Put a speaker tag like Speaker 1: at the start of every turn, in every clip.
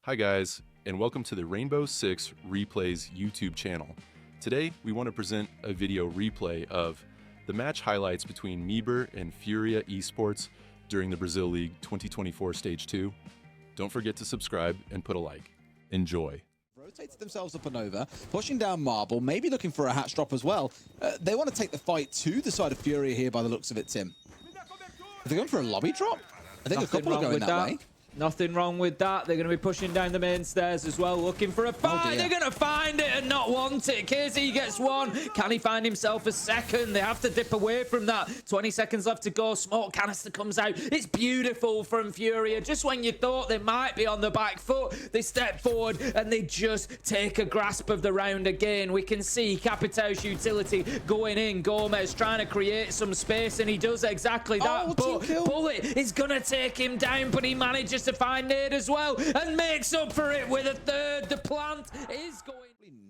Speaker 1: Hi guys, and welcome to the Rainbow Six Replays YouTube channel. Today, we want to present a video replay of the match highlights between MIBR and FURIA Esports during the Brazil League 2024 Stage 2. Don't forget to subscribe and put a like. Enjoy.
Speaker 2: Rotated themselves up and over, pushing down Marble, maybe looking for a hatch drop as well. They want to take the fight to the side of FURIA here by the looks of it, Tim. Are they going for a lobby drop? I think
Speaker 3: Nothing
Speaker 2: a couple are going that way.
Speaker 3: Nothing wrong with that. They're going to be pushing down the main stairs as well, looking for a fight. They're going to find it and not want it. KZ gets one. Can he find himself a second? They have to dip away from that. 20 seconds left to go. Smoke canister comes out. It's beautiful from FURIA. Just when you thought they might be on the back foot, they step forward and they just take a grasp of the round again. We can see Capitão's utility going in. Gomez trying to create some space, and he does exactly that. But Bullet is going to take him down, but he manages to find Nade as well and makes up for it with a third. The plant is going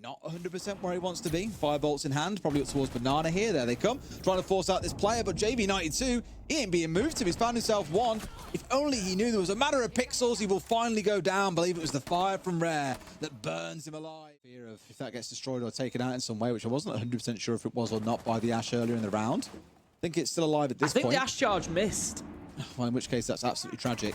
Speaker 2: not 100% where he wants to be. Firebolts in hand, probably up towards Banana here. There they come, trying to force out this player, but JV92, he ain't being moved to. He's found himself one. If only he knew there was a matter of pixels, he will finally go down. Believe it was the fire from Rare that burns him alive. Fear of if that gets destroyed or taken out in some way, which I wasn't 100% sure if it was or not by the Ash earlier in the round. I think it's still alive at this point.
Speaker 3: I think the Ash charge missed.
Speaker 2: Well, in which case that's absolutely tragic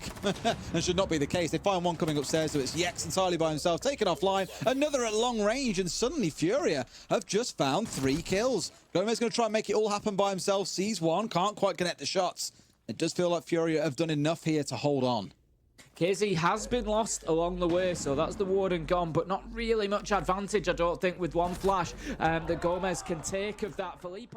Speaker 2: and should not be the case. They find one coming upstairs, so it's Yex entirely by himself, taken offline, another at long range, and suddenly FURIA have just found 3 kills. Gomez going to try and make it all happen by himself, sees one, can't quite connect the shots. It does feel like FURIA have done enough here to hold on.
Speaker 3: KZ has been lost along the way, so that's the Warden gone, but not really much advantage, I don't think, with one flash that Gomez can take of that. Felipe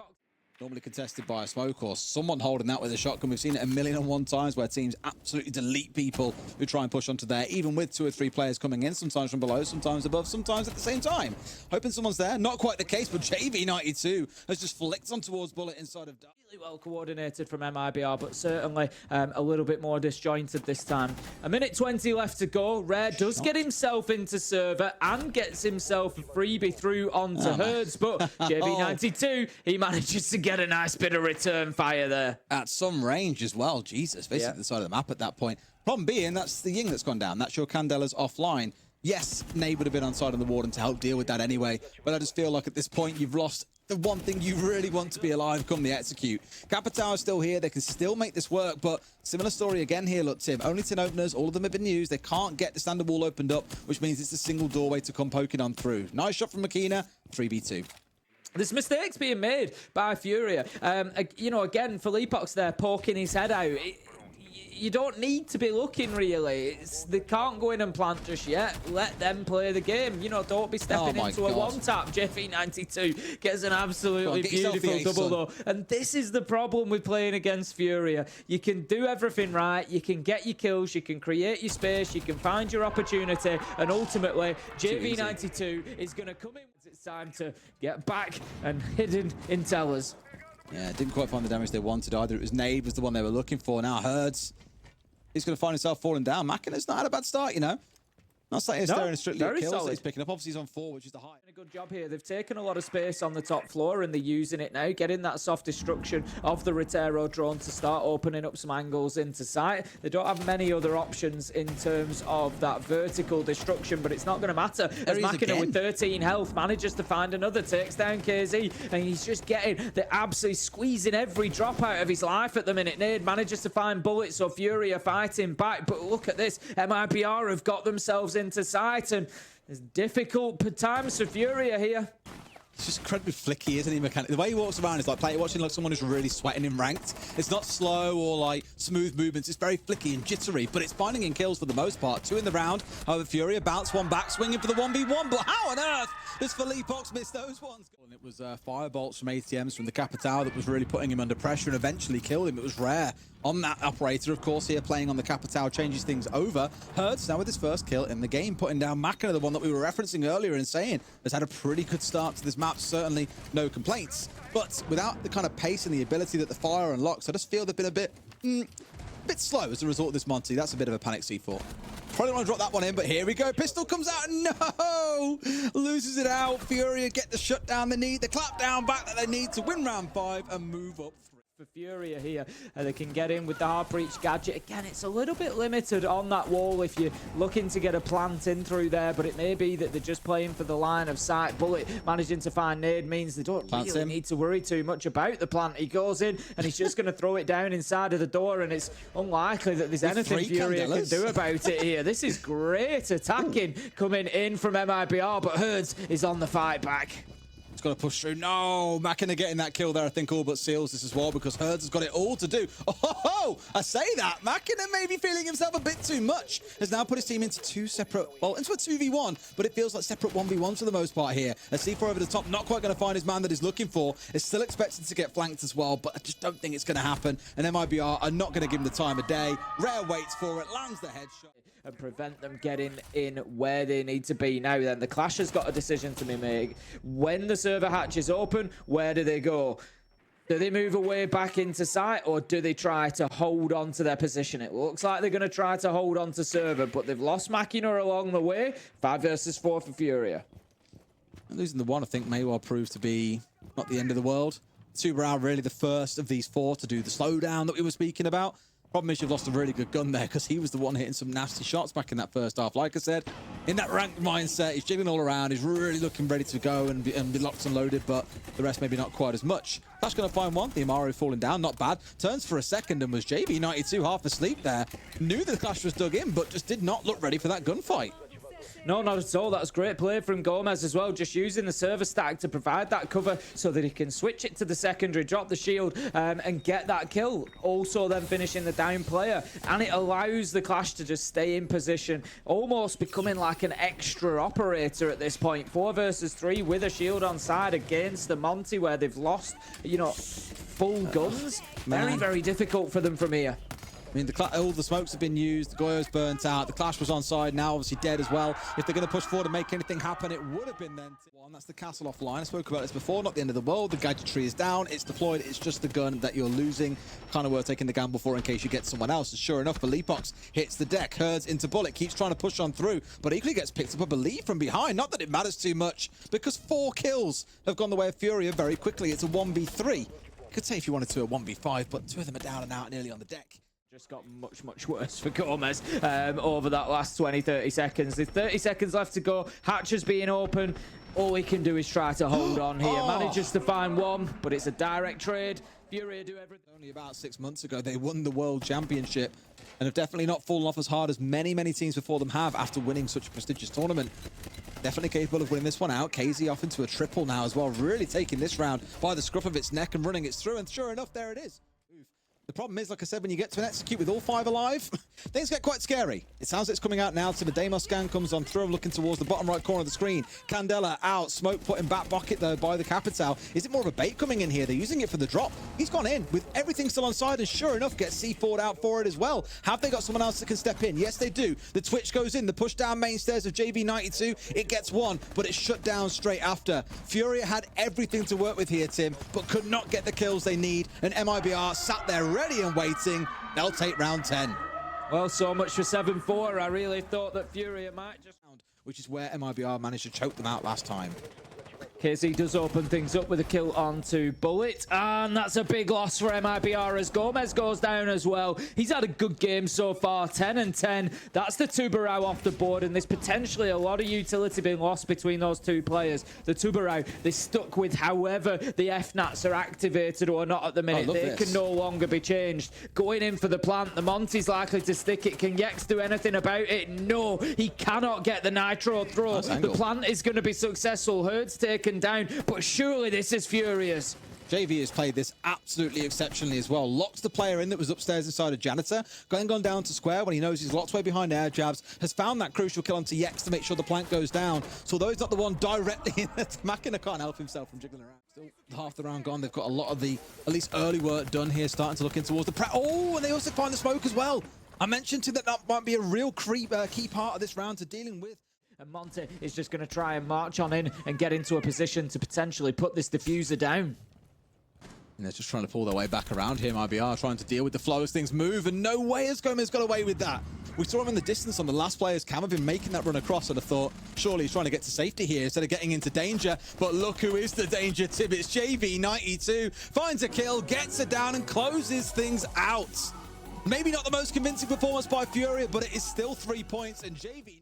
Speaker 2: normally contested by a smoke or someone holding that with a shotgun. We've seen it 1,000,001 times where teams absolutely delete people who try and push onto there, even with 2 or 3 players coming in, sometimes from below, sometimes above, sometimes at the same time. Hoping someone's there. Not quite the case, but JV92 has just flicked on towards Bullet inside of
Speaker 3: really well coordinated from MIBR, but certainly a little bit more disjointed this time. 1:20 left to go. Rare does get himself into server and gets himself a freebie through onto Herds, but JV92, he manages to get a nice bit of return fire there.
Speaker 2: At some range as well. Jesus, basically the side of the map at that point. Problem being, that's the Ying that's gone down. That's your Candela's offline. Yes, Nade would have been on side of the Warden to help deal with that anyway, but I just feel like at this point you've lost the one thing you really want to be alive come the execute. Capitão is still here. They can still make this work, but similar story again here, look, Tim. Only 10 openers. All of them have been used. They can't get the standard wall opened up, which means it's a single doorway to come poking on through. Nice shot from Makina. 3v2.
Speaker 3: There's mistakes being made by FURIA. You know, again, Felipe's there poking his head out. You don't need to be looking, really. They can't go in and plant just yet. Let them play the game. You know, don't be stepping into a one-tap. JV92 gets an absolutely beautiful double, though. And this is the problem with playing against FURIA. You can do everything right. You can get your kills. You can create your space. You can find your opportunity. And ultimately, JV92 is going to come in. It's time to get back and hidden in tellers.
Speaker 2: Yeah, didn't quite find the damage they wanted either. It was Nade was the one they were looking for. Now Herds, he's going to find himself falling down. Makina's not had a bad start, you know. Not sitting here staring strictly at kills that he's picking up. Obviously, he's on 4, which is the high.
Speaker 3: A good job here. They've taken a lot of space on the top floor, and they're using it now, getting that soft destruction of the Rotero drone to start opening up some angles into sight. They don't have many other options in terms of that vertical destruction, but it's not going to matter. As Makina with 13 health manages to find another, takes down KZ, and he's just getting the absolutely squeezing every drop out of his life at the minute. Nade manages to find bullets, so FURIA fighting back, but look at this. MIBR have got themselves into sight, and there's difficult times for FURIA here.
Speaker 2: It's just incredibly flicky, isn't he, Mechanic? The way he walks around is like watching like someone who's really sweating in ranked. It's not slow or like smooth movements. It's very flicky and jittery, but it's finding in kills for the most part. 2 in the round. However, FURIA bounce one back, swinging for the 1v1. But how on earth does Felipe's miss those ones? And it was firebolts from ATMs from the Capitão that was really putting him under pressure and eventually killed him. It was Rare on that operator, of course, here playing on the Capitão changes things over. Hertz now with his first kill in the game, putting down Makina, the one that we were referencing earlier and saying has had a pretty good start to this map. Certainly no complaints, but without the kind of pace and the ability that the fire unlocks, I just feel they've been a bit slow as a result of this Monty. That's a bit of a panic C4. Probably want to drop that one in, but here we go. Pistol comes out. No! Loses it out. FURIA get the shutdown they need, the clap down back that they need to win round 5 and move up.
Speaker 3: for FURIA here. They can get in with the hard breach gadget. Again, it's a little bit limited on that wall if you're looking to get a plant in through there, but it may be that they're just playing for the line of sight. Bullet managing to find nade means they don't really need to worry too much about the plant. He goes in and he's just going to throw it down inside of the door, and it's unlikely that there's anything FURIA can do about it here. This is great attacking coming in from MIBR, but Herds is on the fight back.
Speaker 2: Got to push through. No, Machina getting that kill there, I think, all but seals this as well, because Herds has got it all to do. Oh, I say that. Machina may be feeling himself a bit too much. Has now put his team into into a 2v1, but it feels like separate 1v1s for the most part here. A C4 over the top, not quite going to find his man that he's looking for. Is still expected to get flanked as well, but I just don't think it's going to happen. And MIBR are not going to give him the time of day. Rare waits for it, lands the headshot.
Speaker 3: And prevent them getting in where they need to be. Now then, the Clash has got a decision to be made. When the server hatch is open, where do they go? Do they move away back into site, or do they try to hold on to their position? It looks like they're going to try to hold on to server, but they've lost Machina along the way. 5 versus 4 for FURIA.
Speaker 2: Losing the one, I think, may well prove to be not the end of the world. Tuberau really the first of these 4 to do the slowdown that we were speaking about. Problem is you've lost a really good gun there, because he was the one hitting some nasty shots back in that first half. Like I said, in that ranked mindset, he's jiggling all around. He's really looking ready to go and be locked and loaded, but the rest maybe not quite as much. That's going to find one. The Amaru falling down, not bad. Turns for a second and was JB92 half asleep there. Knew the Clash was dug in, but just did not look ready for that gunfight.
Speaker 3: No, not at all. That was great play from Gomez as well, just using the server stack to provide that cover so that he can switch it to the secondary, drop the shield, and get that kill. Also then finishing the down player, and it allows the Clash to just stay in position, almost becoming like an extra operator at this point. 4 versus 3 with a shield on side against the Monty, where they've lost, you know, full guns. Very, very difficult for them from here.
Speaker 2: I mean, all the smokes have been used, the Goyo's burnt out, the Clash was on side, now obviously dead as well. If they're going to push forward and make anything happen, it would have been then. One, that's the castle offline. I spoke about this before, not the end of the world. The gadgetry is down, it's deployed, it's just the gun that you're losing. Kind of worth taking the gamble for in case you get someone else. And sure enough, Belipox hits the deck, Herds into Bullet, keeps trying to push on through, but equally gets picked up, I believe, from behind. Not that it matters too much, because 4 kills have gone the way of FURIA very quickly. It's a 1v3. You could say if you wanted to a 1v5, but 2 of them are down and out nearly on the deck.
Speaker 3: Just got much, much worse for Gomez over that last 20-30 seconds. There's 30 seconds left to go. Hatcher's being open. All he can do is try to hold on here. Manages to find one, but it's a direct trade. FURIA do everything.
Speaker 2: Only about 6 months ago, they won the World Championship and have definitely not fallen off as hard as many teams before them have after winning such a prestigious tournament. Definitely capable of winning this one out. KZ off into a triple now as well, really taking this round by the scruff of its neck and running it through, and sure enough, there it is. The problem is, like I said, when you get to an execute with all 5 alive, things get quite scary. It sounds like it's coming out now. So the Deimos scan comes on through, looking towards the bottom right corner of the screen. Candela out, smoke put in back pocket though by the Capital. Is it more of a bait coming in here? They're using it for the drop. He's gone in with everything still on side, and sure enough, gets C4'd out for it as well. Have they got someone else that can step in? Yes, they do. The Twitch goes in, the push down main stairs of JB92. It gets one, but it's shut down straight after. FURIA had everything to work with here, Tim, but could not get the kills they need, and MIBR sat there ready and waiting. They'll take round 10.
Speaker 3: Well, so much for 7-4. I really thought that FURIA might just...
Speaker 2: Which is where MIBR managed to choke them out last time.
Speaker 3: KZ does open things up with a kill onto Bullet, and that's a big loss for MIBR as Gomez goes down as well. He's had a good game so far, 10 and 10. That's the Tuberau off the board, and there's potentially a lot of utility being lost between those 2 players. The Tuberau, they're stuck with however the FNATs are activated or not at the minute. They can no longer be changed. Going in for the plant, the Monty's likely to stick it. Can Yex do anything about it? No, he cannot get the nitro throw. The plant is going to be successful. Herds taken down, but surely this is FURIA's.
Speaker 2: JV has played this absolutely exceptionally as well. Locks the player in that was upstairs inside a janitor. Gone down to square when he knows he's locked way behind air jabs. Has found that crucial kill onto Yex to make sure the plank goes down. So although he's not the one directly in it, Machina can't help himself from jiggling around. Still half the round gone. They've got a lot of the, at least early work done here, starting to look in towards the oh, and they also find the smoke as well. I mentioned to that might be a real key part of this round to dealing with.
Speaker 3: And Monte is just going to try and march on in and get into a position to potentially put this diffuser down.
Speaker 2: And they're just trying to pull their way back around here. MIBR trying to deal with the flow as things move, and no way has Gomez got away with that. We saw him in the distance on the last player's cam of him making that run across, and I thought, surely he's trying to get to safety here instead of getting into danger. But look who is the danger, Tib. It's JV92. Finds a kill, gets it down, and closes things out. Maybe not the most convincing performance by FURIA, but it is still 3 points, and JV...